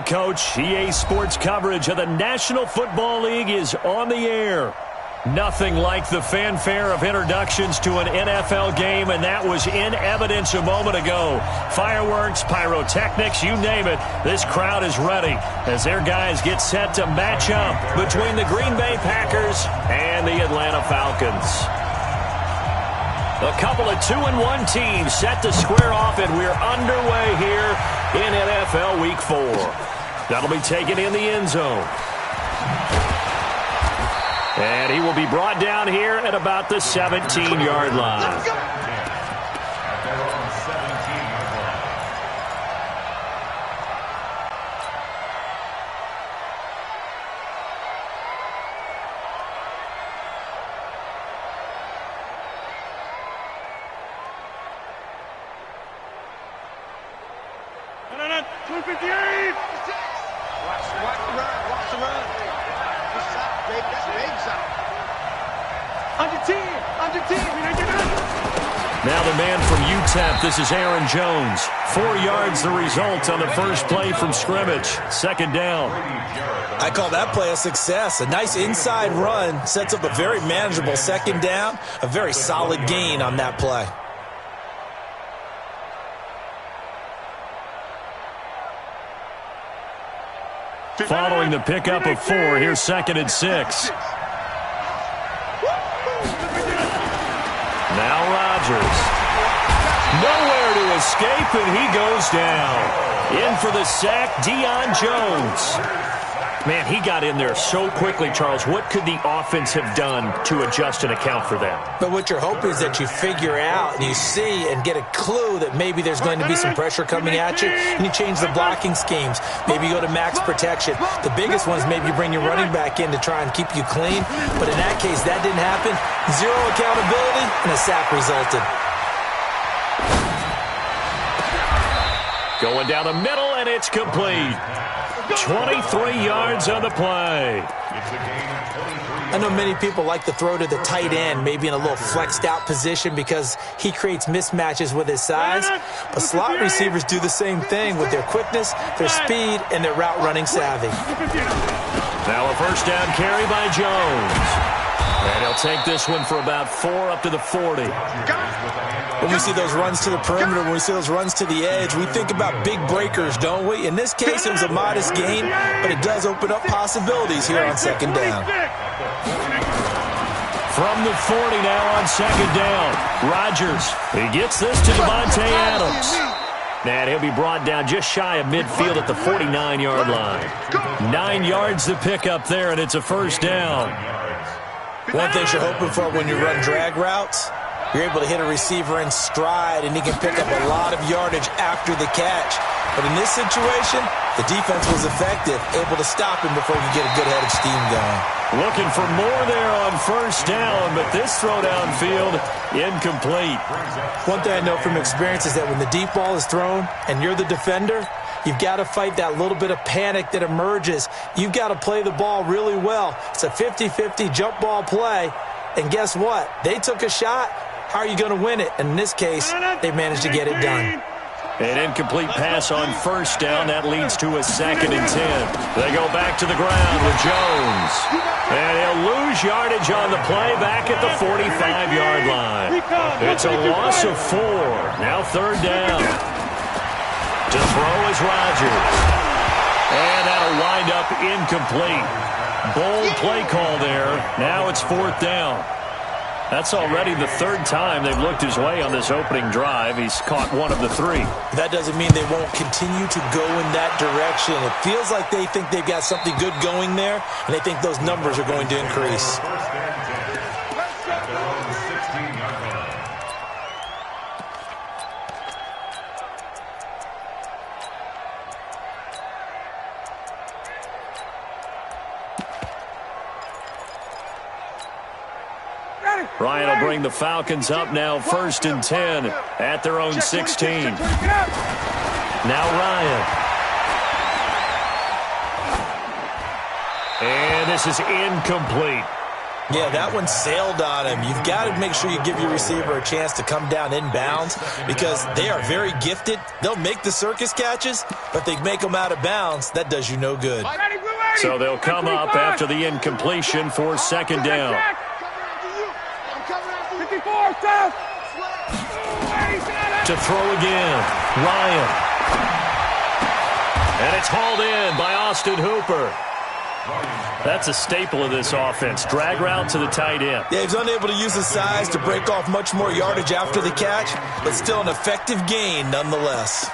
right, Coach. EA Sports coverage of the National Football League is on the air. Nothing like the fanfare of introductions to an NFL game, and that was in evidence a moment ago. Fireworks, pyrotechnics, you name it. This crowd is ready as their guys get set to match up between the Green Bay Packers and the Atlanta Falcons. A couple of 2-1 teams set to square off, and we're underway here in NFL Week 4. That'll be taken in the end zone. And he will be brought down here at about the 17-yard line. Now the man from UTEP, this is Aaron Jones. 4 yards the result on the first play from scrimmage. Second down. I call that play a success. A nice inside run sets up a very manageable second down. A very solid gain on that play. Following the pickup of 4, here's 2nd and 6. Now Rodgers. Nowhere to escape, and he goes down. In for the sack, Deion Jones. Man, he got in there so quickly, Charles. What could the offense have done to adjust and account for that? But what you're hoping is that you figure out and you see and get a clue that maybe there's going to be some pressure coming at you, and you change the blocking schemes. Maybe you go to max protection. The biggest one is maybe you bring your running back in to try and keep you clean. But in that case, that didn't happen. Zero accountability, and a sack resulted. Going down the middle, and it's complete. 23 yards on the play. I know many people like to throw to the tight end, maybe in a little flexed out position because he creates mismatches with his size. But slot receivers do the same thing with their quickness, their speed, and their route running savvy. Now a first down carry by Jones. And he'll take this one for about 4 up to the 40. When we see those runs to the perimeter, when we see those runs to the edge, we think about big breakers, don't we? In this case, it was a modest gain, but it does open up possibilities here on second down. From the 40 now on second down. Rodgers, he gets this to Devontae Adams. And he'll be brought down just shy of midfield at the 49-yard line. 9 yards to pick up there, and it's a first down. One thing you're hoping for when you run drag routes, you're able to hit a receiver in stride, and he can pick up a lot of yardage after the catch. But in this situation, the defense was effective, able to stop him before he could get a good head of steam going. Looking for more there on first down, but this throw downfield, incomplete. One thing I know from experience is that when the deep ball is thrown and you're the defender, you've got to fight that little bit of panic that emerges. You've got to play the ball really well. It's a 50-50 jump ball play, and guess what? They took a shot. How are you going to win it? And in this case, they managed to get it done. An incomplete pass on first down. That leads to a 2nd and 10. They go back to the ground with Jones. And he'll lose yardage on the play back at the 45-yard line. It's a loss of 4. Now third down. To throw is Rodgers. And that'll wind up incomplete. Bold play call there. Now it's 4th down. That's already the 3rd time they've looked his way on this opening drive. He's caught 1 of the 3. That doesn't mean they won't continue to go in that direction. It feels like they think they've got something good going there, and they think those numbers are going to increase. Ryan will bring the Falcons up now 1st and 10 at their own 16. Now Ryan. And this is incomplete. Yeah, that one sailed on him. You've got to make sure you give your receiver a chance to come down inbounds because they are very gifted. They'll make the circus catches, but they make them out of bounds. That does you no good. So they'll come up after the incompletion for second down. To throw again, Ryan. And it's hauled in by Austin Hooper. That's a staple of this offense. Drag route to the tight end. Yeah, he's unable to use his size to break off much more yardage after the catch, but still an effective gain nonetheless.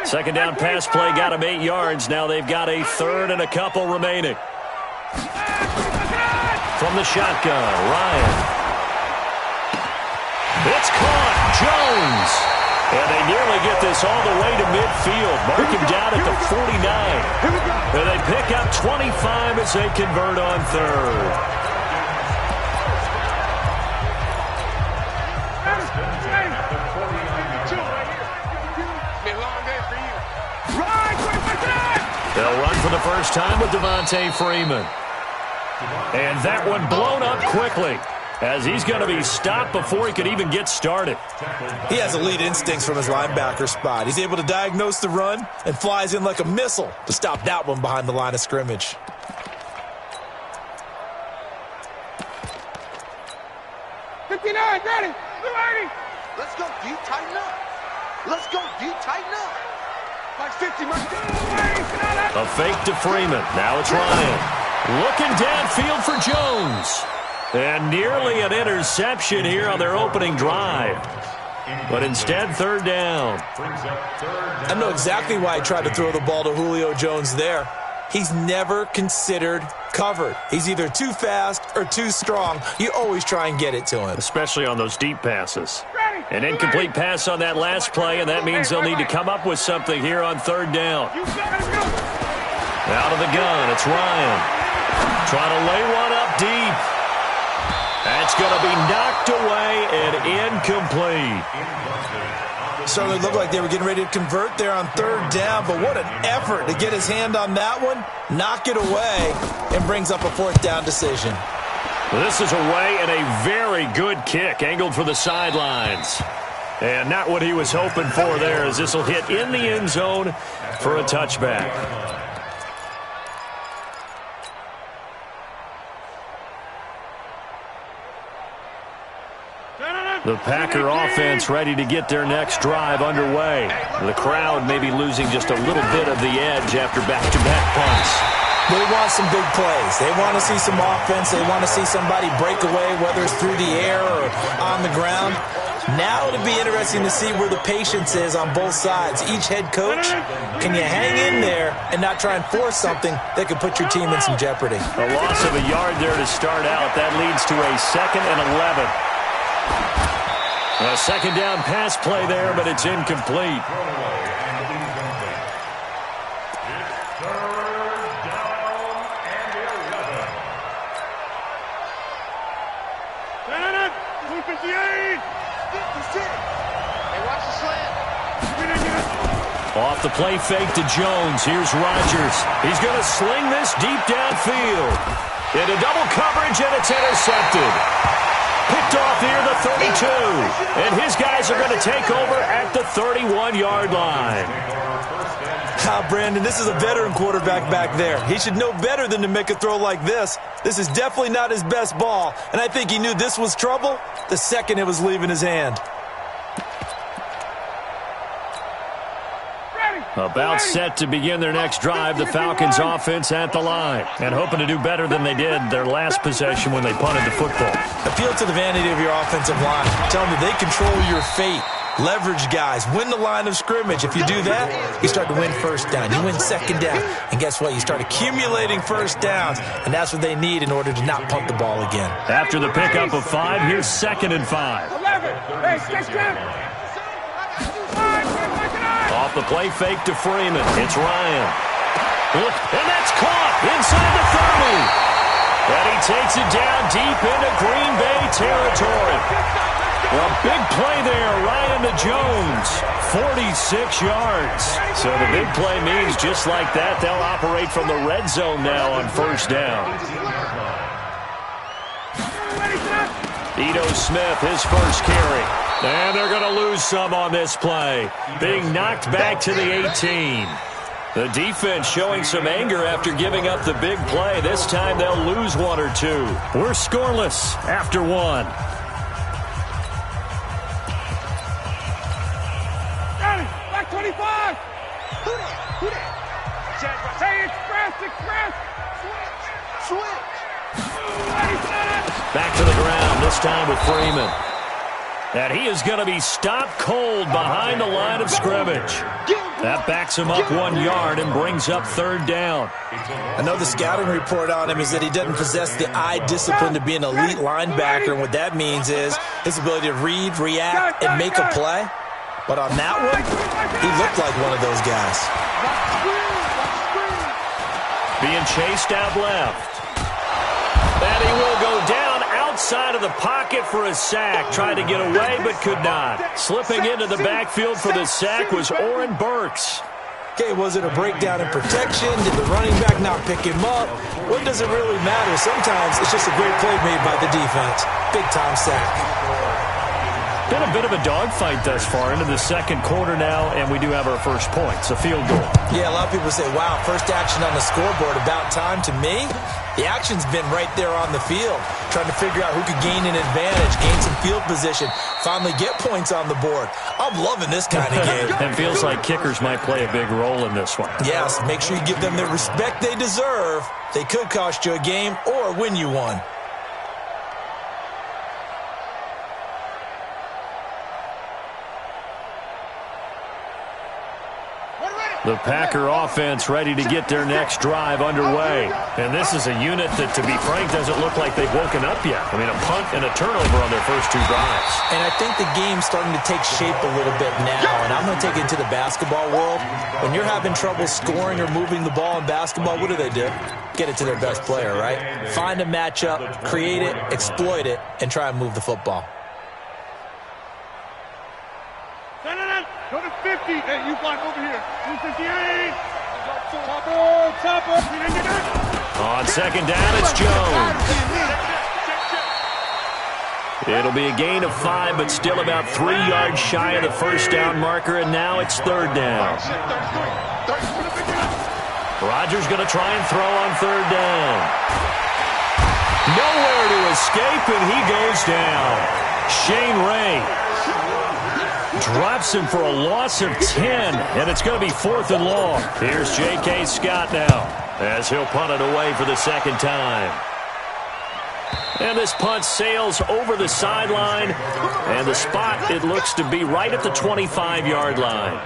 Second down pass play got him 8 yards. Now they've got a third and a couple remaining. From the shotgun, Ryan. It's caught. Jones. And they nearly get this all the way to midfield. Mark him down at the 49. And they pick up 25 as they convert on third. They'll run for the first time with Devontae Freeman. And that one blown up quickly, as he's going to be stopped before he could even get started. He has elite instincts from his linebacker spot. He's able to diagnose the run and flies in like a missile to stop that one behind the line of scrimmage. Ready. Let's go deep, tighten up. Let's go deep, tighten up. Like 50, a fake to Freeman. Now it's Ryan. Looking downfield for Jones. And nearly an interception here on their opening drive. But instead, third down. I know exactly why I tried to throw the ball to Julio Jones there. He's never considered covered. He's either too fast or too strong. You always try and get it to him. Especially on those deep passes. An incomplete pass on that last play, and that means they'll need to come up with something here on third down. Out of the gun, it's Ryan. Trying to lay one up deep. That's going to be knocked away and incomplete. Certainly looked like they were getting ready to convert there on third down, but what an effort to get his hand on that one, knock it away, and brings up a fourth down decision. Well, this is away and a very good kick, angled for the sidelines. And not what he was hoping for there, as this will hit in the end zone for a touchback. The Packer offense ready to get their next drive underway. The crowd may be losing just a little bit of the edge after back-to-back punts. They want some big plays. They want to see some offense. They want to see somebody break away, whether it's through the air or on the ground. Now it'll be interesting to see where the patience is on both sides. Each head coach, can you hang in there and not try and force something that could put your team in some jeopardy? A loss of a yard there to start out. That leads to a 2nd and 11. A second down pass play there, but it's incomplete. Off the play fake to Jones. Here's Rodgers. He's going to sling this deep downfield. Into double coverage, and it's intercepted. Picked off near the 32. And his guys are going to take over at the 31-yard line. Brandon, this is a veteran quarterback back there. He should know better than to make a throw like this. This is definitely not his best ball, and I think he knew this was trouble the second it was leaving his hand. About set to begin their next drive, the Falcons offense at the line, and hoping to do better than they did their last possession when they punted the football. Appeal to the vanity of your offensive line. Tell them that they control your fate. Leverage guys. Win the line of scrimmage. If you do that, you start to win first down. You win second down. And guess what? You start accumulating first downs, and that's what they need in order to not punt the ball again. After the pickup of 5, here's 2nd and 5. 11. Hey, 6 down. Off the play fake to Freeman. It's Ryan. And that's caught inside the 30. And he takes it down deep into Green Bay territory. Well, big play there, Ryan to Jones, 46 yards. So the big play means just like that, they'll operate from the red zone now on first down. Ito Smith, his first carry. And they're going to lose some on this play, being knocked back to the 18. The defense showing some anger after giving up the big play. This time they'll lose one or two. We're scoreless after one. Back 25. Who that? Say express. Switch. Back to the ground, this time with Freeman. And he is going to be stopped cold behind the line of scrimmage. That backs him up 1 yard and brings up third down. I know the scouting report on him is that he doesn't possess the eye discipline to be an elite linebacker, and what that means is his ability to read, react, and make a play. But on that one, he looked like one of those guys. Being chased out left. And he will go down outside of the pocket for a sack. Tried to get away, but could not. Slipping into the backfield for the sack was Oren Burks. Okay, was it a breakdown in protection? Did the running back not pick him up? What does it really matter? Sometimes it's just a great play made by the defense. Big-time sack. Been a bit of a dogfight thus far into the second quarter now, and we do have our first points, a field goal. Yeah, a lot of people say, wow, first action on the scoreboard, about time. To me, the action's been right there on the field, trying to figure out who could gain an advantage, gain some field position, finally get points on the board. I'm loving this kind of game. It feels like kickers might play a big role in this one. Yes, make sure you give them the respect they deserve. They could cost you a game or win you one. The Packer offense ready to get their next drive underway. And this is a unit that, to be frank, doesn't look like they've woken up yet. I mean, a punt and a turnover on their first two drives. And I think the game's starting to take shape a little bit now. And I'm going to take it into the basketball world. When you're having trouble scoring or moving the ball in basketball, what do? Get it to their best player, right? Find a matchup, create it, exploit it, and try and move the football. Go to 50. Hey, you block over here. 258. Chopper. On second down, it's Jones. It'll be a gain of 5, but still about 3 yards shy of the first down marker, and now it's third down. Rodgers going to try and throw on third down. Nowhere to escape, and he goes down. Shane Ray drops him for a loss of 10, and it's going to be 4th and long. Here's J.K. Scott now as he'll punt it away for the second time. And this punt sails over the sideline, and the spot, it looks to be right at the 25-yard line.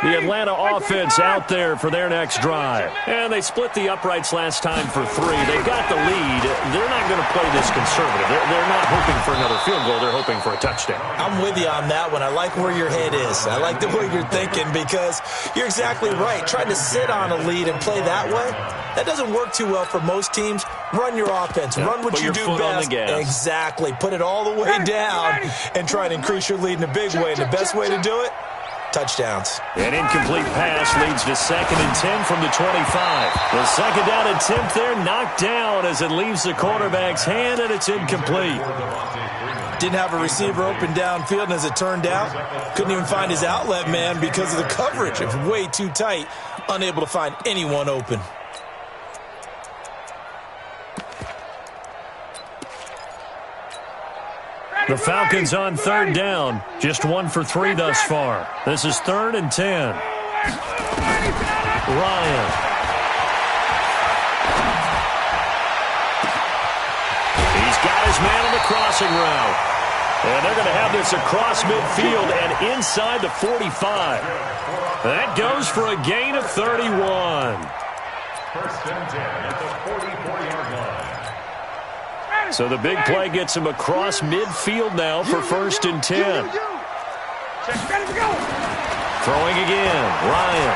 The Atlanta offense out there for their next drive. And they split the uprights last time for 3. They've got the lead. They're not going to play this conservative. They're not hoping for another field goal. They're hoping for a touchdown. I'm with you on that one. I like where your head is. I like the way you're thinking because you're exactly right. Trying to sit on a lead and play that way, that doesn't work too well for most teams. Run your offense. Yeah, run what you do best. Exactly. Put it all the way down and try to increase your lead in a big way. And the best way to do it, touchdowns. An incomplete pass leads to 2nd and 10 from the 25. The second down attempt there knocked down as it leaves the quarterback's hand, and it's incomplete. Didn't have a receiver open downfield, and as it turned out, couldn't even find his outlet man because of the coverage. It was way too tight, unable to find anyone open. The Falcons on third down. Just 1 for 3 thus far. This is 3rd and 10. Ryan. He's got his man on the crossing route. And they're going to have this across midfield and inside the 45. That goes for a gain of 31. First and 10 at the 44-yard line. So the big play gets him across midfield now for 1st and 10. Throwing again. Ryan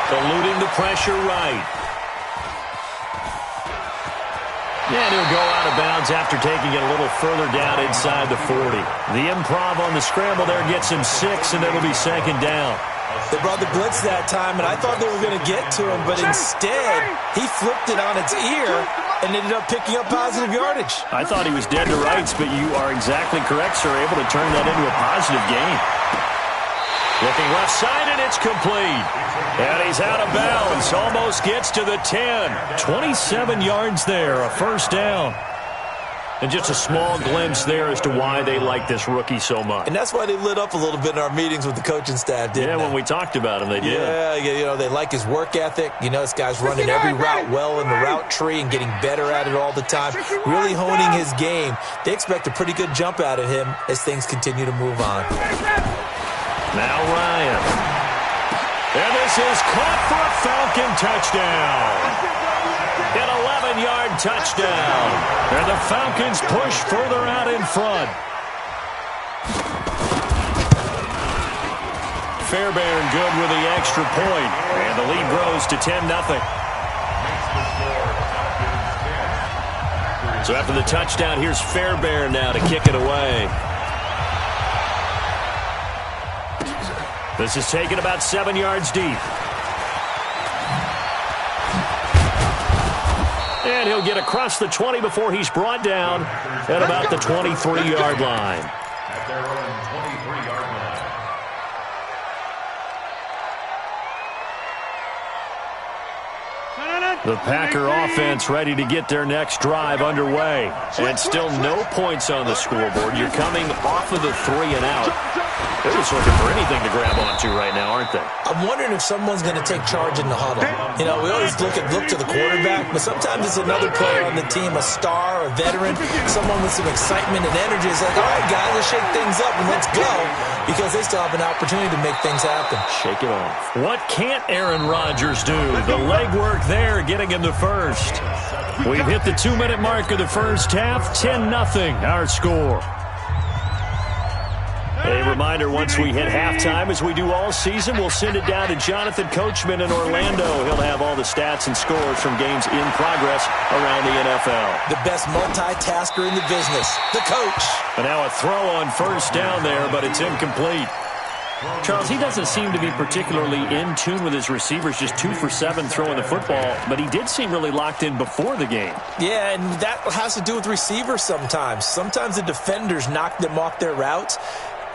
eluding the pressure right. And he'll go out of bounds after taking it a little further down inside the 40. The improv on the scramble there gets him 6, and it'll be 2nd down. They brought the blitz that time, and I thought they were going to get to him, but instead, he flipped it on its ear and ended up picking up positive yardage. I thought he was dead to rights, but you are exactly correct, sir. Able to turn that into a positive gain. Looking left side, and it's complete. And he's out of bounds. Almost gets to the 10. 27 yards there, a 1st down. And just a small glimpse there as to why they like this rookie so much. And that's why they lit up a little bit in our meetings with the coaching staff, didn't they? Yeah, when we talked about him, they did. Yeah, you know, they like his work ethic. You know, this guy's running every route well in the route tree and getting better at it all the time, really honing his game. They expect a pretty good jump out of him as things continue to move on. Now Ryan. And this is caught for a Falcon touchdown. An 11-yard touchdown. And the Falcons push further out in front. Fairbairn good with the extra point. And the lead grows to 10-0. So after the touchdown, here's Fairbairn now to kick it away. This is taken about 7 yards deep. And he'll get across the 20 before he's brought down at about the 23-yard line. At their own 23-yard line. The Packer offense ready to get their next drive underway. And still no points on the scoreboard. You're coming off of the 3 and out. They're just looking for anything to grab onto right now, aren't they? I'm wondering if someone's going to take charge in the huddle. You know, we always look to the quarterback, but sometimes it's another player on the team, a star, a veteran, someone with some excitement and energy. It's like, all right, guys, let's shake things up and let's go, because they still have an opportunity to make things happen. Shake it off. What can't Aaron Rodgers do? The legwork there getting him the first. We've hit the 2-minute mark of the first half. 10-0 our score. A reminder, once we hit halftime, as we do all season, we'll send it down to Jonathan Coachman in Orlando. He'll have all the stats and scores from games in progress around the NFL. The best multitasker in the business, the coach. And now a throw on first down there, but it's incomplete. Charles, he doesn't seem to be particularly in tune with his receivers, just 2 for 7 throwing the football, but he did seem really locked in before the game. Yeah, and that has to do with receivers sometimes. Sometimes the defenders knock them off their routes,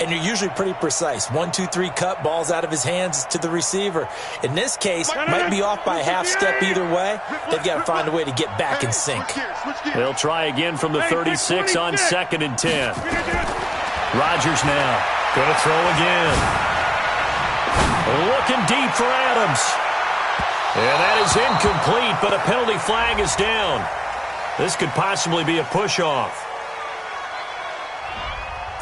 and you're usually pretty precise. 1, 2, 3 cut, balls out of his hands to the receiver. In this case, might be off by a half step either way. They've got to find a way to get back in sync. They'll try again from the 36 on 2nd and 10. Rodgers now going to throw again. Looking deep for Adams. And that is incomplete, but a penalty flag is down. This could possibly be a push-off.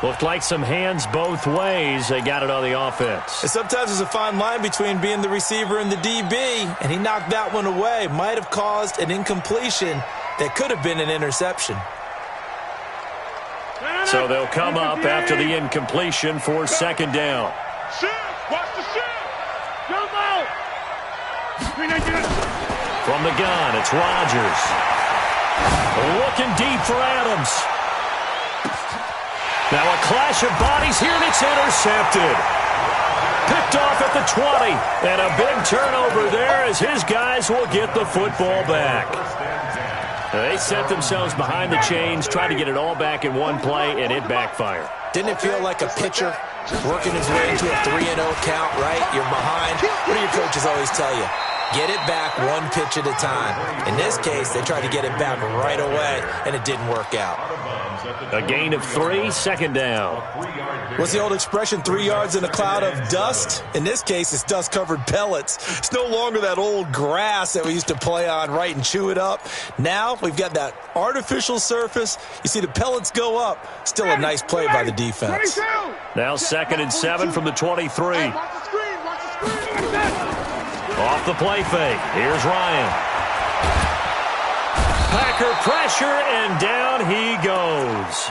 Looked like some hands both ways. They got it on the offense. And sometimes there's a fine line between being the receiver and the DB, and he knocked that one away. Might have caused an incompletion that could have been an interception. So they'll come up after the incompletion for 2nd down. Watch the shift. Jump out. From the gun, it's Rodgers. Looking deep for Adams. Now a clash of bodies here, and it's intercepted. Picked off at the 20. And a big turnover there as his guys will get the football back. They set themselves behind the chains, trying to get it all back in one play, and it backfired. Didn't it feel like a pitcher working his way into a 3-0 count, right? You're behind. What do your coaches always tell you? Get it back one pitch at a time. In this case, they tried to get it back right away, and it didn't work out. A gain of 3, 2nd down. What's the old expression, 3 yards in a cloud of dust? In this case, it's dust-covered pellets. It's no longer that old grass that we used to play on, right, and chew it up. Now we've got that artificial surface. You see the pellets go up. Still a nice play by the defense. Now 2nd and 7 from the 23. Off the play fake. Here's Ryan. Packer pressure, and down he goes.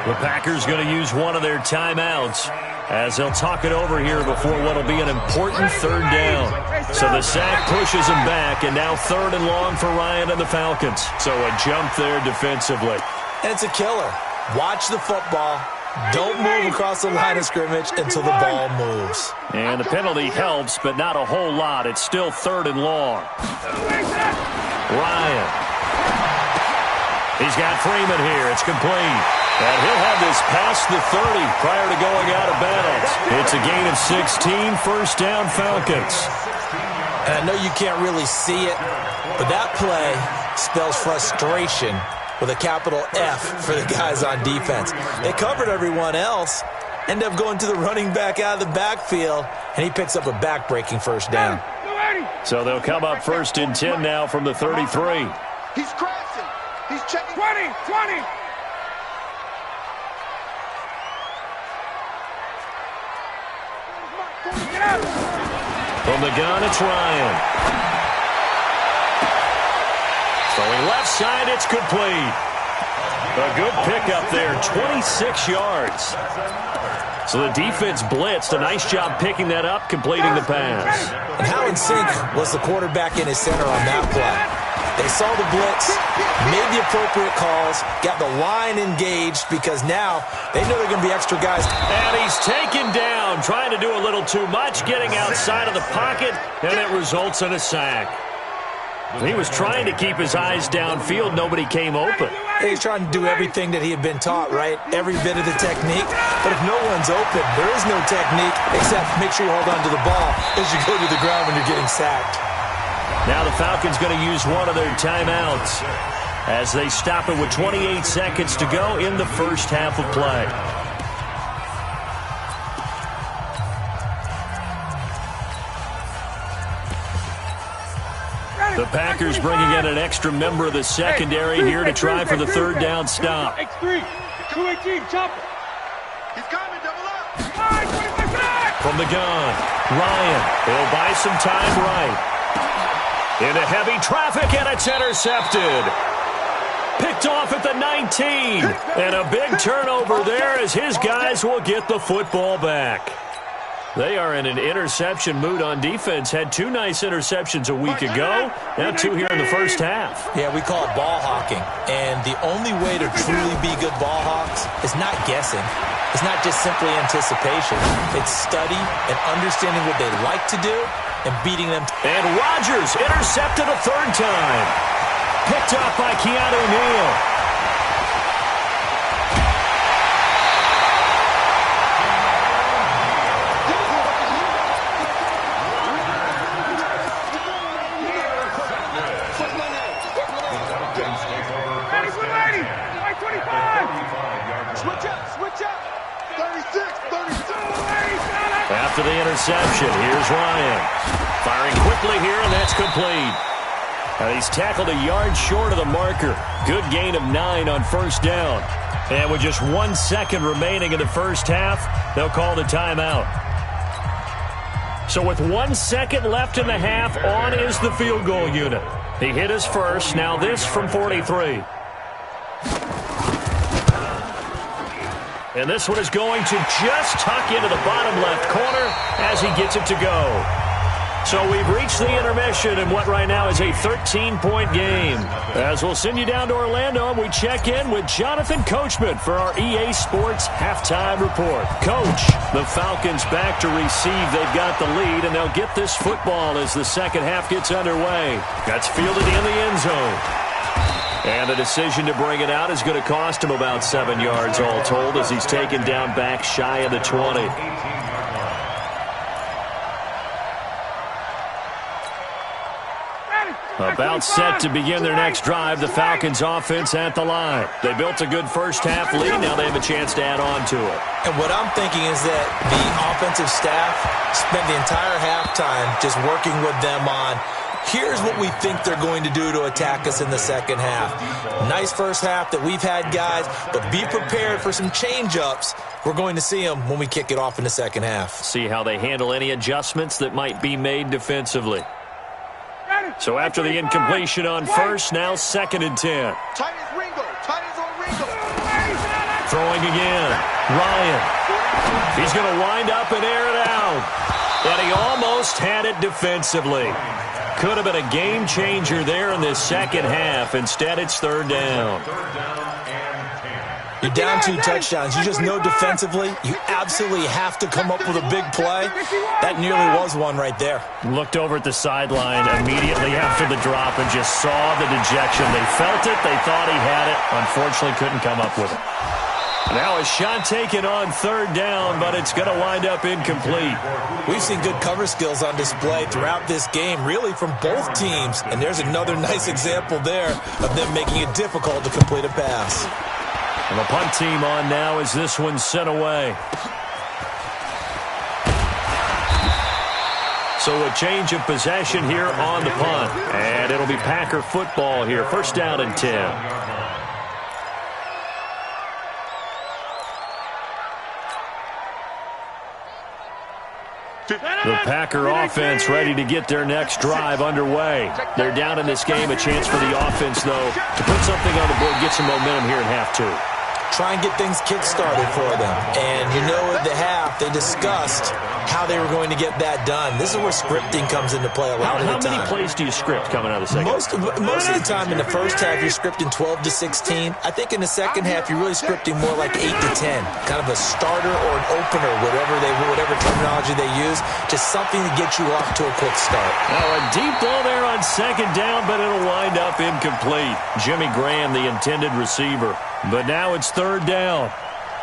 The Packers going to use one of their timeouts as they'll talk it over here before what will be an important third down. So the sack pushes him back, and now 3rd and long for Ryan and the Falcons. So a jump there defensively. And it's a killer. Watch the football. Don't move across the line of scrimmage until the ball moves. And the penalty helps, but not a whole lot. It's still 3rd and long. Ryan. He's got Freeman here. It's complete. And he'll have this past the 30 prior to going out of bounds. It's a gain of 16, 1st down Falcons. And I know you can't really see it, but that play spells frustration with a capital F for the guys on defense. They covered everyone else, end up going to the running back out of the backfield, and he picks up a back-breaking 1st down. So they'll come up 1st and 10 now from the 33. He's crashing. He's checking. 20. From the gun, it's Ryan. Throwing left side, it's complete. A good pickup there, 26 yards. So the defense blitzed. A nice job picking that up, completing the pass. And how in sync was the quarterback in his center on that play? They saw the blitz, made the appropriate calls, got the line engaged because now they know they're going to be extra guys. And he's taken down, trying to do a little too much, getting outside of the pocket, and it results in a sack. He was trying to keep his eyes downfield. Nobody came open. He's trying to do everything that he had been taught, right? Every bit of the technique. But if no one's open, there is no technique except make sure you hold on to the ball as you go to the ground when you're getting sacked. Now the Falcons going to use one of their timeouts as they stop it with 28 seconds to go in the 1st half of play. The Packers bringing in an extra member of the secondary here to try for the 3rd down stop. X3, 218, chopper. He's coming, double up. From the gun, Ryan. He'll buy some time right. Into heavy traffic, and it's intercepted. Picked off at the 19. And a big turnover there as his guys will get the football back. They are in an interception mood on defense. Had 2 nice interceptions a week ago. Now 2 here in the 1st half. Yeah, we call it ball hawking. And the only way to truly be good ball hawks is not guessing. It's not just simply anticipation. It's study and understanding what they like to do and beating them. And Rodgers intercepted a 3rd time. Picked up by Keanu Neal. After the interception, here's Ryan. Firing quickly here, and that's complete. And he's tackled a yard short of the marker. Good gain of 9 on 1st down. And with just 1 second remaining in the 1st half, they'll call the timeout. So with 1 second left in the half, on is the field goal unit. He hit his first, now this from 43. And this one is going to just tuck into the bottom left corner as he gets it to go. So we've reached the intermission in what right now is a 13-point game. As we'll send you down to Orlando, we check in with Jonathan Coachman for our EA Sports Halftime Report. Coach, the Falcons back to receive. They've got the lead, and they'll get this football as the 2nd half gets underway. That's fielded in the end zone. And the decision to bring it out is going to cost him about 7 yards all told as he's taken down back shy of the 20. About set to begin their next drive, the Falcons offense at the line. They built a good 1st half lead. Now they have a chance to add on to it. And what I'm thinking is that the offensive staff spent the entire halftime just working with them on, here's what we think they're going to do to attack us in the 2nd half. Nice 1st half that we've had, guys, but be prepared for some change-ups. We're going to see them when we kick it off in the 2nd half. See how they handle any adjustments that might be made defensively. So after the incompletion on first, now 2nd and 10. Tight as Ringo. Tight as on Ringo. Throwing again. Ryan. He's going to wind up and air it out. And he almost had it defensively. Could have been a game changer there in this second half. Instead, it's 3rd down. You're down 2 touchdowns. You just know defensively you absolutely have to come up with a big play. That nearly was one right there. Looked over at the sideline immediately after the drop and just saw the dejection. They felt it. They thought he had it. Unfortunately, couldn't come up with it. Now a shot taken on 3rd down, but it's going to wind up incomplete. We've seen good cover skills on display throughout this game, really from both teams. And there's another nice example there of them making it difficult to complete a pass. And the punt team on now as this one's sent away. So a change of possession here on the punt. And it'll be Packer football here. 1st down and 10. The Packer offense ready to get their next drive underway. They're down in this game. A chance for the offense, though, to put something on the board, get some momentum here in half 2. Try and get things kick-started for them. And you know at the half, they discussed how they were going to get that done. This is where scripting comes into play a lot of the time. How many plays do you script coming out of the second? Most of the time in the first half, you're scripting 12 to 16. I think in the second half, you're really scripting more like 8 to 10. Kind of a starter or an opener, whatever terminology they use. Just something to get you off to a quick start. Now a deep ball there on 2nd down, but it'll wind up incomplete. Jimmy Graham, the intended receiver. But now it's 3rd down.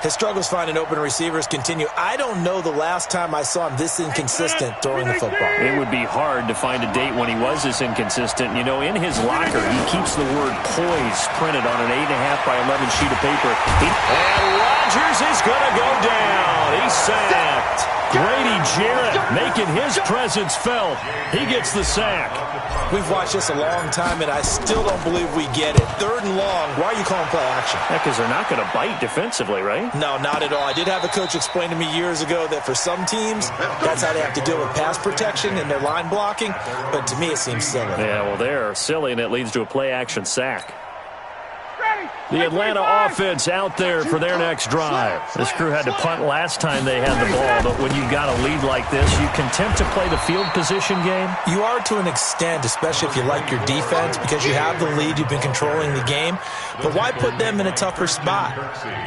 His struggles finding open receivers continue. I don't know the last time I saw him this inconsistent throwing the football. It would be hard to find a date when he was this inconsistent. You know, in his locker, he keeps the word poise printed on an 8.5 by 11 sheet of paper. And Rodgers is going to go down. He's sacked. Grady Jarrett making his presence felt. He gets the sack. We've watched this a long time, and I still don't believe we get it. 3rd and long. Why are you calling play action? Yeah, because they're not going to bite defensively, right? No, not at all. I did have a coach explain to me years ago that for some teams, that's how they have to deal with pass protection and their line blocking. But to me, it seems silly. Yeah, well, they're silly, and it leads to a play action sack. The Atlanta offense out there for their next drive. This crew had to punt last time they had the ball, but when you've got a lead like this, you can tempt to play the field position game. You are to an extent, especially if you like your defense, because you have the lead, you've been controlling the game. But why put them in a tougher spot?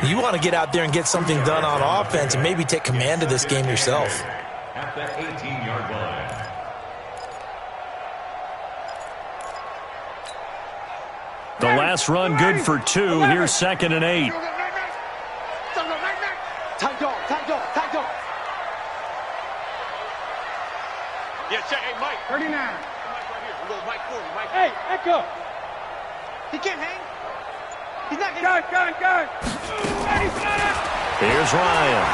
You want to get out there and get something done on offense and maybe take command of this game yourself. At the 18-yard line. The last run good for 2. Here's 2nd and 8. Tight dog. Yeah, check. Hey, Mike. 39. Mike right here. We'll go Mike 40. Mike. Hey, echo. He can't hang. He's not getting... Gun. Here's Ryan.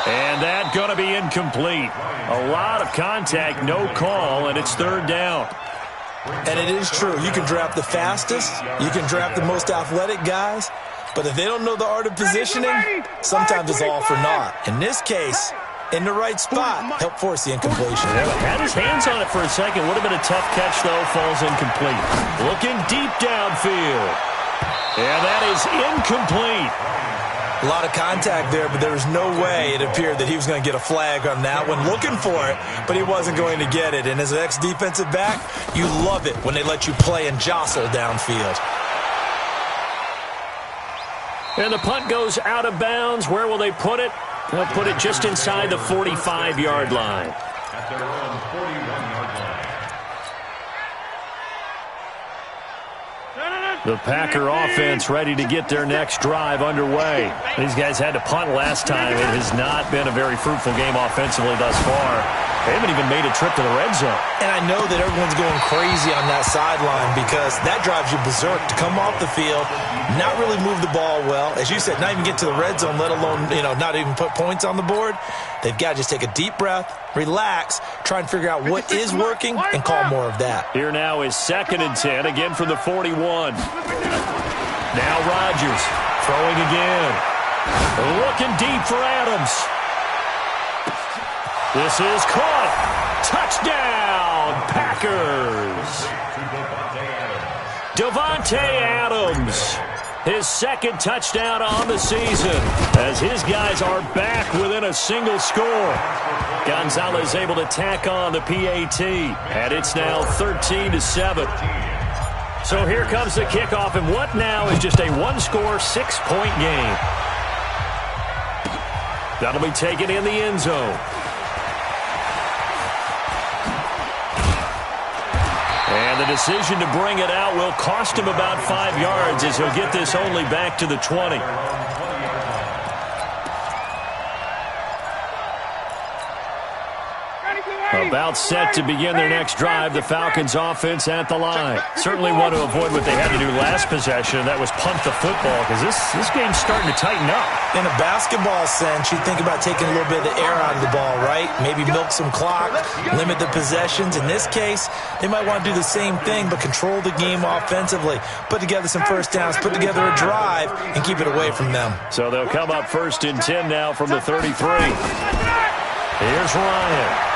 And that's going to be incomplete. A lot of contact, no call, and it's 3rd down. And it is true. You can draft the fastest. You can draft the most athletic guys. But if they don't know the art of positioning, sometimes it's all for naught. In this case, in the right spot, help force the incompletion. Had his hands on it for a second. Would have been a tough catch, though. Falls incomplete. Looking deep downfield. And that is incomplete. A lot of contact there, but there was no way it appeared that he was going to get a flag on that one. Looking for it, but he wasn't going to get it. And as an ex-defensive back, you love it when they let you play and jostle downfield. And the punt goes out of bounds. Where will they put it? They'll put it just inside the 45-yard line. At their own 41-yard line. The Packer offense ready to get their next drive underway. These guys had to punt last time. It has not been a very fruitful game offensively thus far. They haven't even made a trip to the red zone. And I know that everyone's going crazy on that sideline because that drives you berserk to come off the field, not really move the ball well. As you said, not even get to the red zone, let alone, not even put points on the board. They've got to just take a deep breath, relax, try and figure out what is working, and call more of that. Here now is 2nd and 10, again from the 41. Now Rodgers throwing again. Looking deep for Adams. This is caught. Touchdown, Packers. Davante Adams, his second touchdown on the season, as his guys are back within a single score. Gonzalez able to tack on the PAT, and it's now 13-7. So here comes the kickoff, and what now is just a one-score, 6-point game. That'll be taken in the end zone. And the decision to bring it out will cost him about 5 yards, as he'll get this only back to the 20. About set to begin their next drive, the Falcons offense at the line. Certainly want to avoid what they had to do last possession, that was punt the football, because this game's starting to tighten up. In a basketball sense, you think about taking a little bit of the air out of the ball, right? Maybe milk some clock, limit the possessions. In this case, they might want to do the same thing, but control the game offensively. Put together some first downs, put together a drive, and keep it away from them. So they'll come up 1st and 10 now from the 33. Here's Ryan.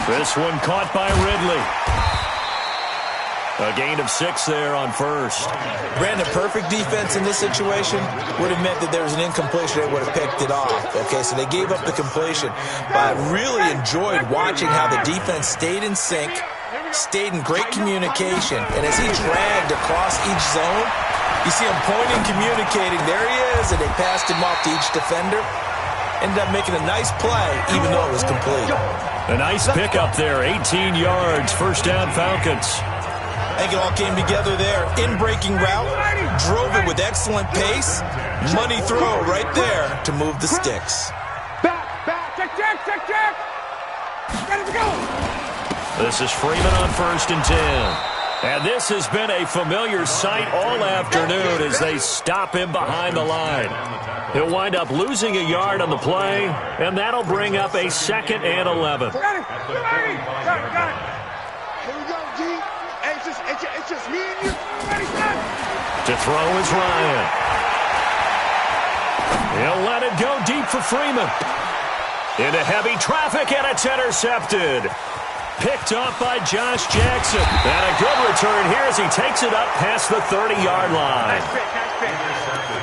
This one caught by Ridley. A gain of 6 there on first. Brandon, perfect defense in this situation would have meant that there was an incompletion. They would have picked it off. Okay, so they gave up the completion. But I really enjoyed watching how the defense stayed in sync, stayed in great communication. And as he dragged across each zone, you see him pointing, communicating. There he is, and they passed him off to each defender. Ended up making a nice play, even though it was complete. A nice pickup there, 18 yards, first down Falcons. I think it all came together there. In-breaking route, drove it with excellent pace. Money throw right there to move the sticks. Back, check. Gotta go. This is Freeman on 1st and 10. And this has been a familiar sight all afternoon as they stop him behind the line. He'll wind up losing a yard on the play, and that'll bring up a 2nd and 11. Got it. Here we go, G. Hey, it's just me and you. To throw is Ryan. He'll let it go deep for Freeman. Into heavy traffic, and it's intercepted. Picked up by Josh Jackson. And a good return here as he takes it up past the 30-yard line.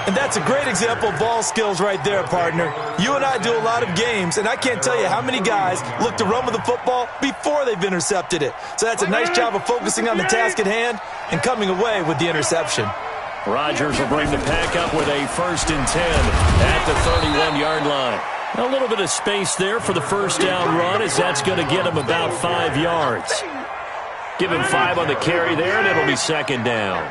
And that's a great example of ball skills right there, partner. You and I do a lot of games, and I can't tell you how many guys look to run with the football before they've intercepted it. So that's a nice job of focusing on the task at hand and coming away with the interception. Rodgers will bring the pack up with a 1st and 10 at the 31-yard line. A little bit of space there for the first down run, as that's going to get him about 5 yards. Give him 5 on the carry there, and it'll be 2nd down.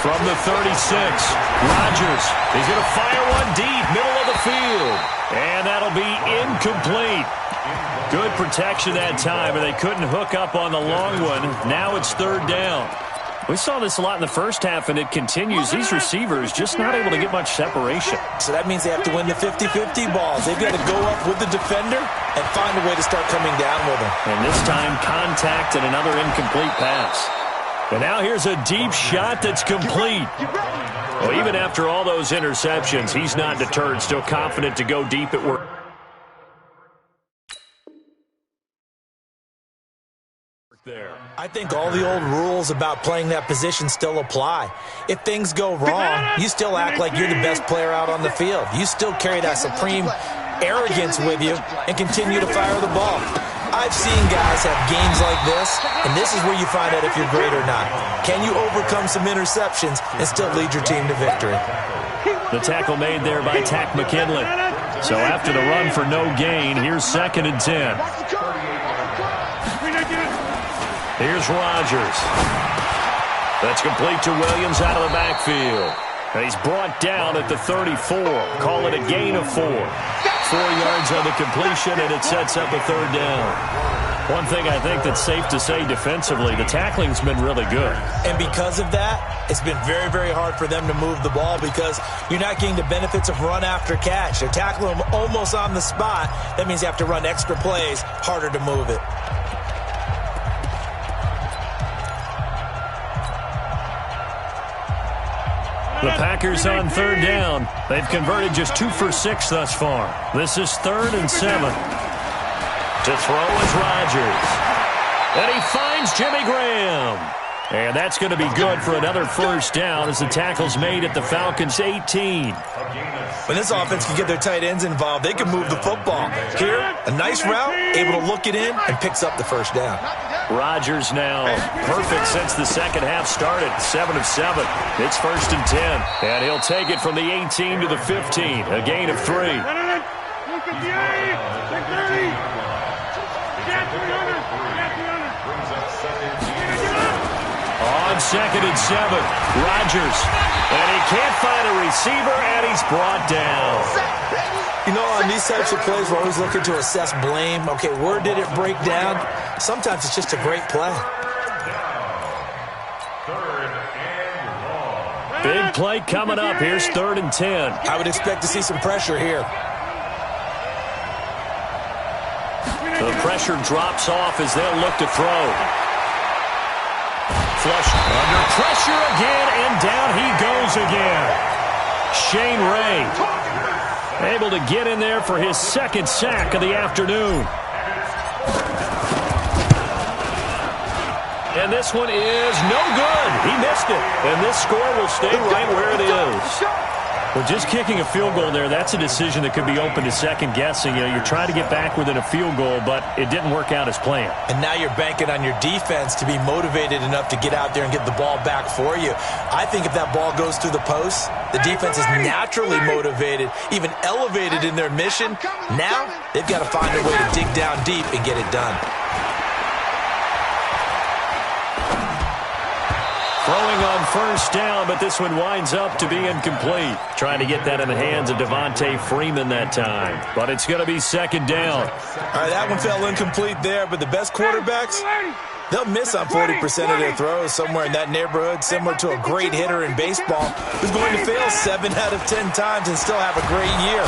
From the 36, Rodgers is going to fire one deep, middle of the field. And that'll be incomplete. Good protection that time, and they couldn't hook up on the long one. Now it's 3rd down. We saw this a lot in the first half, and it continues. These receivers just not able to get much separation. So that means they have to win the 50-50 balls. They've got to go up with the defender and find a way to start coming down with them. And this time, contact and another incomplete pass. And now here's a deep shot that's complete. Well, even after all those interceptions, he's not deterred, still confident to go deep at work. There. I think all the old rules about playing that position still apply. If things go wrong, you still act like you're the best player out on the field. You still carry that supreme arrogance with you and continue to fire the ball. I've seen guys have games like this, and this is where you find out if you're great or not. Can you overcome some interceptions and still lead your team to victory? The tackle made there by Tack McKinley. So after the run for no gain, here's 2nd and 10. Here's Rodgers. That's complete to Williams out of the backfield. And he's brought down at the 34. Call it a gain of 4. 4 yards on the completion, and it sets up a 3rd down. One thing I think that's safe to say defensively, the tackling's been really good. And because of that, it's been very, very hard for them to move the ball because you're not getting the benefits of run after catch. They're tackling them almost on the spot. That means you have to run extra plays, harder to move it. The Packers on third down. They've converted just 2 for 6 thus far. This is 3rd and 7. To throw is Rodgers. And he finds Jimmy Graham. And that's going to be good for another first down as the tackle's made at the Falcons' 18. When this offense can get their tight ends involved, they can move the football. Here, a nice route, able to look it in, and picks up the first down. Rodgers now perfect since the second half started. 7 of 7. It's 1st and 10. And he'll take it from the 18 to the 15. A gain of 3. On 2nd and 7, Rodgers. And he can't find a receiver, and he's brought down. You know, on these types of plays, we're always looking to assess blame. Okay, where did it break down? Sometimes it's just a great play. Big play coming up. Here's 3rd and 10. I would expect to see some pressure here. The pressure drops off as they'll look to throw. Flush under pressure again, and down he goes again. Shane Ray able to get in there for his 2nd sack of the afternoon. And this one is no good. He missed it. And this score will stay right where it is. Well, just kicking a field goal there, that's a decision that could be open to second guessing. You know, you're trying to get back within a field goal, but it didn't work out as planned. And now you're banking on your defense to be motivated enough to get out there and get the ball back for you. I think if that ball goes through the post, the defense is naturally motivated, even elevated in their mission. Now they've got to find a way to dig down deep and get it done. Throwing on 1st down, but this one winds up to be incomplete. Trying to get that in the hands of Devontae Freeman that time. But it's going to be 2nd down. All right, that one fell incomplete there, but the best quarterbacks, they'll miss on 40% of their throws somewhere in that neighborhood, similar to a great hitter in baseball who's going to fail 7 out of 10 times and still have a great year.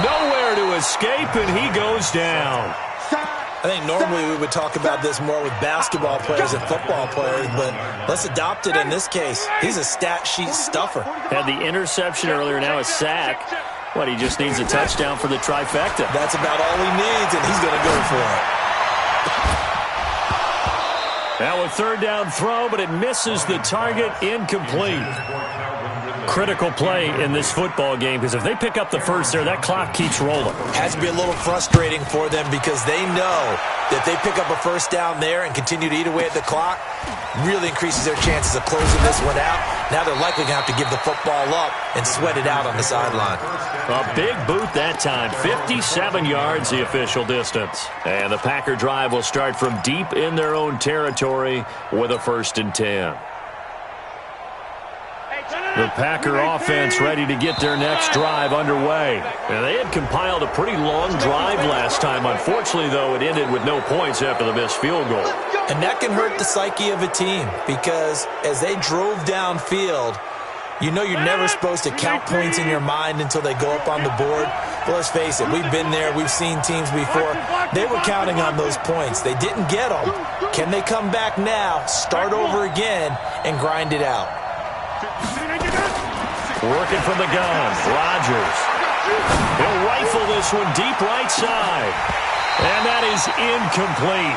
Nowhere to escape, and he goes down. I think normally we would talk about this more with basketball players and football players, but let's adopt it in this case. He's a stat sheet stuffer. Had the interception earlier, now a sack. What, he just needs a touchdown for the trifecta. That's about all he needs, and he's going to go for it. Now a 3rd down throw, but it misses the target, incomplete. Critical play in this football game, because if they pick up the first there, that clock keeps rolling. Has to be a little frustrating for them because they know that they pick up a first down there and continue to eat away at the clock, really increases their chances of closing this one out. Now they're likely going to have to give the football up and sweat it out on the sideline. A big boot that time, 57 yards the official distance. And the Packer drive will start from deep in their own territory with a 1st and 10. The Packer offense ready to get their next drive underway. And they had compiled a pretty long drive last time. Unfortunately, though, it ended with no points after the missed field goal. And that can hurt the psyche of a team because as they drove downfield, you know you're never supposed to count points in your mind until they go up on the board. But let's face it, we've been there. We've seen teams before. They were counting on those points. They didn't get them. Can they come back now, start over again, and grind it out? Working from the gun, Rodgers. He'll rifle this one deep right side. And that is incomplete.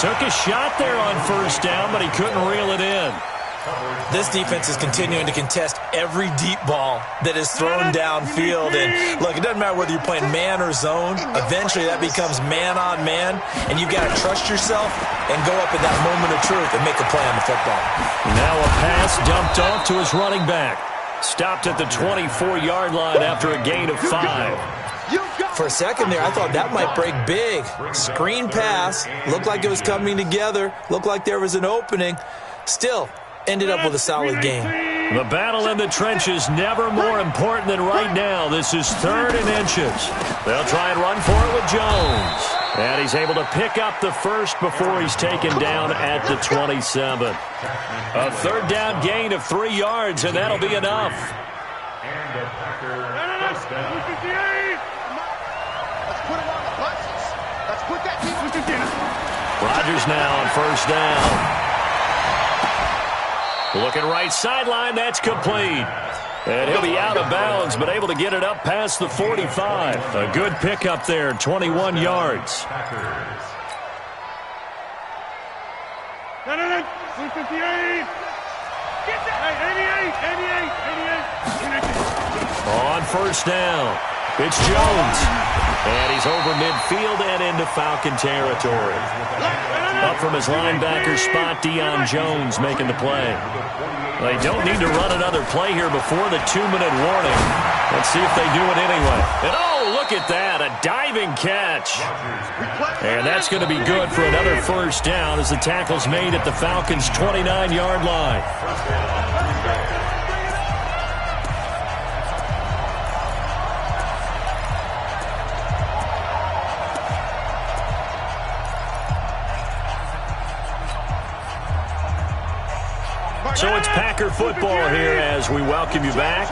Took a shot there on 1st down, but he couldn't reel it in. This defense is continuing to contest every deep ball that is thrown downfield. And, look, it doesn't matter whether you're playing man or zone. Eventually that becomes man on man, and you've got to trust yourself and go up in that moment of truth and make a play on the football. Now a pass dumped off to his running back. Stopped at the 24-yard line after a gain of 5. For a second there, I thought that might break big. Screen pass. Looked like it was coming together. Looked like there was an opening. Still, ended up with a solid game. The battle in the trenches never more important than right now. This is 3rd and inches. They'll try and run for it with Jones. And he's able to pick up the first before he's taken down at the 27. A 3rd down gain of 3 yards, and that'll be enough. And the Packer first down. Let's put him on the buses. Let's put that Rodgers now on 1st down. Looking right sideline, that's complete. And he'll be out of bounds, but able to get it up past the 45. A good pickup there, 21 yards. 158. On first down, it's Jones. And he's over midfield and into Falcon territory. Up from his linebacker spot, Deion Jones making the play. They don't need to run another play here before the 2-minute warning. Let's see if they do it anyway. And oh, look at that, a diving catch. And that's going to be good for another first down as the tackle's made at the Falcons' 29-yard line. So it's Packer football here as we welcome you back.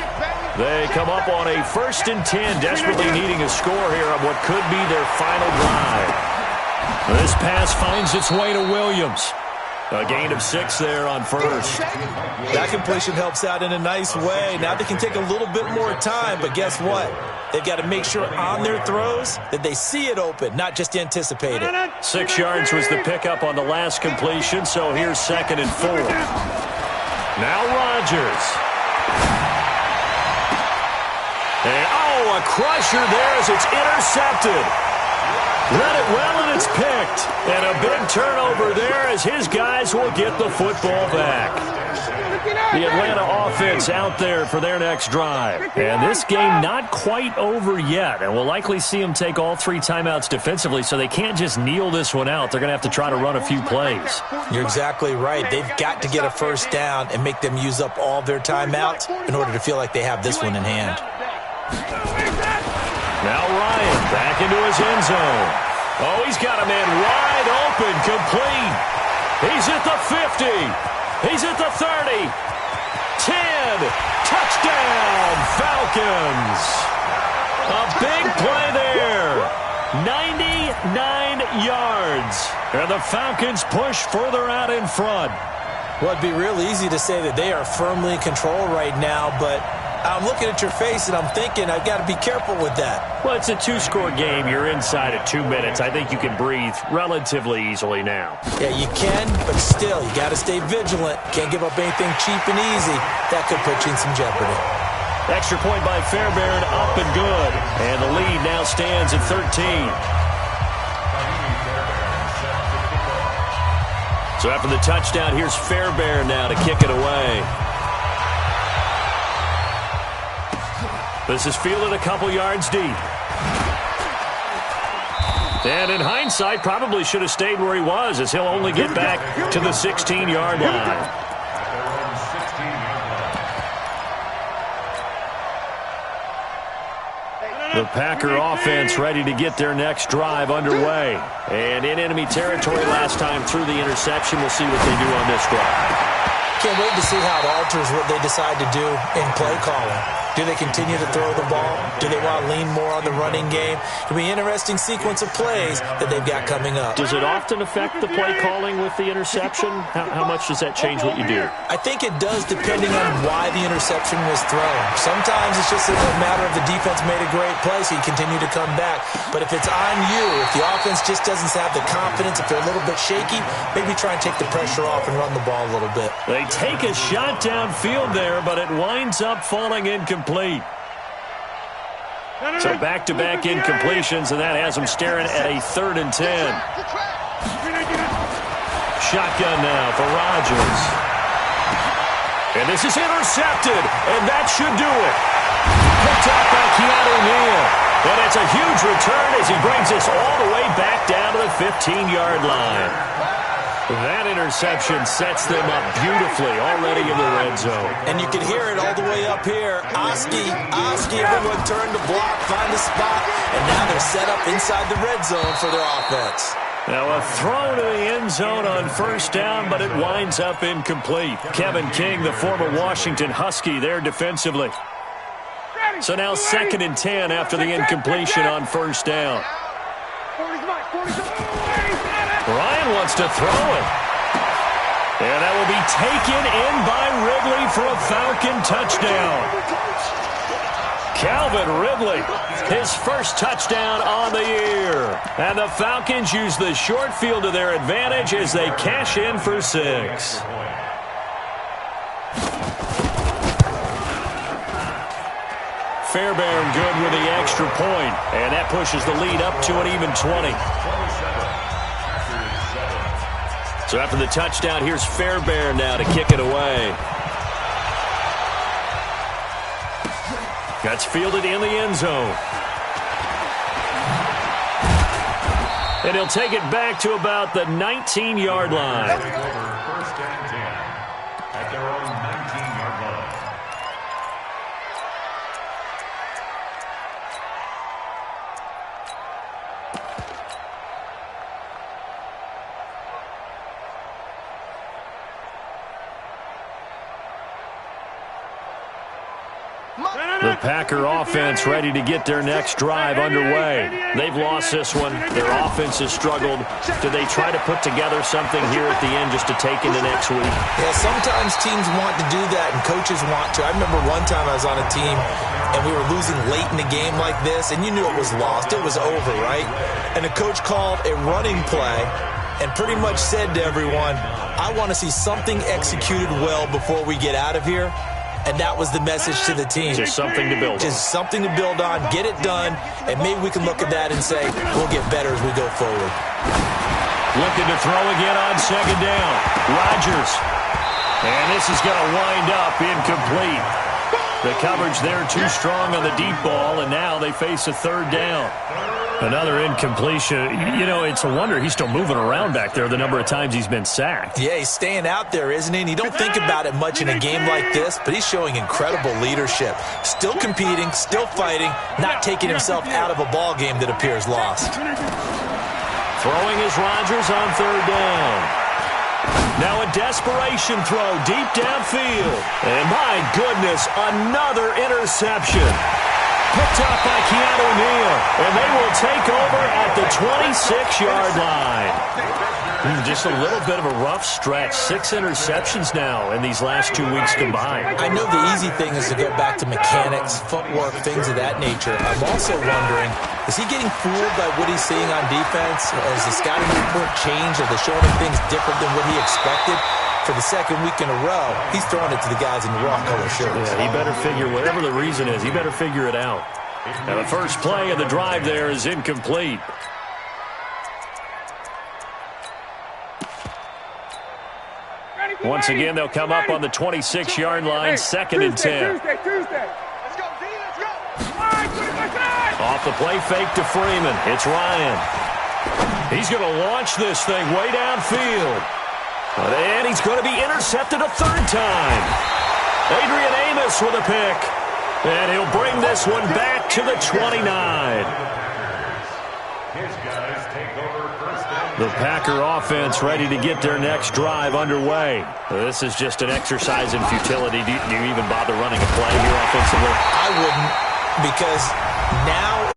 They come up on a 1st and 10, desperately needing a score here on what could be their final drive. This pass finds its way to Williams. A gain of 6 there on first. That completion helps out in a nice way. Now they can take a little bit more time, but guess what? They've got to make sure on their throws that they see it open, not just anticipate it. 6 yards was the pickup on the last completion, so here's 2nd and 4. Now Rodgers. And, oh, a crusher there as it's intercepted. Read it well, and it's picked. And a big turnover there as his guys will get the football back. The Atlanta offense out there for their next drive. And this game not quite over yet. And we'll likely see them take all 3 timeouts defensively, so they can't just kneel this one out. They're going to have to try to run a few plays. You're exactly right. They've got to get a first down and make them use up all their timeouts in order to feel like they have this one in hand. Now Ryan back into his end zone. Oh, he's got a man wide open, complete. He's at the 50. He's at the 30. 10. Touchdown, Falcons. A big play there. 99 yards. And the Falcons push further out in front. Well, it'd be real easy to say that they are firmly in control right now, but I'm looking at your face and I'm thinking I've got to be careful with that. Well, it's a 2-score game. You're inside at 2 minutes. I think you can breathe relatively easily now. Yeah, you can, but still, you got to stay vigilant. Can't give up anything cheap and easy. That could put you in some jeopardy. Extra point by Fairbairn, up and good. And the lead now stands at 13. So after the touchdown, here's Fairbairn now to kick it away. This is fielded a couple yards deep. And in hindsight, probably should have stayed where he was, as he'll only get back to the 16-yard line. The Packer offense ready to get their next drive underway. And in enemy territory last time through the interception. We'll see what they do on this drive. Can't wait to see how it alters what they decide to do in play calling. Do they continue to throw the ball? Do they want to lean more on the running game? It'll be an interesting sequence of plays that they've got coming up. Does it often affect the play calling with the interception? How much does that change what you do? I think it does, depending on why the interception was thrown. Sometimes it's just a matter of the defense made a great play, so you continue to come back. But if it's on you, if the offense just doesn't have the confidence, if they're a little bit shaky, maybe try and take the pressure off and run the ball a little bit. They take a shot downfield there, but it winds up falling incomplete. So back-to-back incompletions, and that has them staring at a 3rd and 10. Shotgun now for Rodgers. And this is intercepted, and that should do it. Picked up by Keanu Neal. And it's a huge return as he brings us all the way back down to the 15-yard line. That interception sets them up beautifully already in the red zone. And you can hear it all the way up here. Oski, everyone turned to block, find a spot, and now they're set up inside the red zone for their offense. Now a throw to the end zone on first down, but it winds up incomplete. Kevin King, the former Washington Husky, there defensively. So now 2nd and 10 after the incompletion on first down. Ryan wants to throw it. And that will be taken in by Ridley for a Falcon touchdown. Calvin Ridley, his first touchdown on the year. And the Falcons use the short field to their advantage as they cash in for 6. Fairbairn good with the extra point, and that pushes the lead up to an even 20. So after the touchdown, here's Fairbairn now to kick it away. That's fielded in the end zone. And he'll take it back to about the 19-yard line. First and 10 at their own 19-yard line. The Packer offense ready to get their next drive underway. They've lost this one. Their offense has struggled. Do they try to put together something here at the end just to take into next week? Yeah, sometimes teams want to do that and coaches want to. I remember one time I was on a team and we were losing late in the game like this, and you knew it was lost. It was over, right? And the coach called a running play and pretty much said to everyone, I want to see something executed well before we get out of here. And that was the message to the team. Just something to build on. Just something to build on, get it done, and maybe we can look at that and say, we'll get better as we go forward. Looking to throw again on second down. Rodgers. And this is going to wind up incomplete. The coverage there too strong on the deep ball, and now they face a third down. Another incompletion. You know, it's a wonder he's still moving around back there the number of times he's been sacked. Yeah, he's staying out there, isn't he? And you don't think about it much in a game like this, but he's showing incredible leadership. Still competing, still fighting, not taking himself out of a ball game that appears lost. Throwing is Rodgers on third down. Now a desperation throw deep downfield. And my goodness, another interception. Picked up by Keanu Neal, and they will take over at the 26-yard line. Just a little bit of a rough stretch. 6 interceptions now in these last 2 weeks combined. I know the easy thing is to go back to mechanics, footwork, things of that nature. I'm also wondering, is he getting fooled by what he's seeing on defense? Has the scouting report changed? Are they showing him things different than what he expected? For the second week in a row, he's throwing it to the guys in the raw-color shirts. Yeah, he better figure, whatever the reason is, he better figure it out. Now the first play of the drive there is incomplete. Once again, they'll come up on the 26-yard line, second and 10. Let's go, D, let's go. Off the play fake to Freeman. It's Ryan. He's going to launch this thing way downfield. And he's going to be intercepted a third time. Adrian Amos with a pick. And he'll bring this one back to the 29. The Packer offense ready to get their next drive underway. This is just an exercise in futility. Do you even bother running a play here offensively? I wouldn't, because now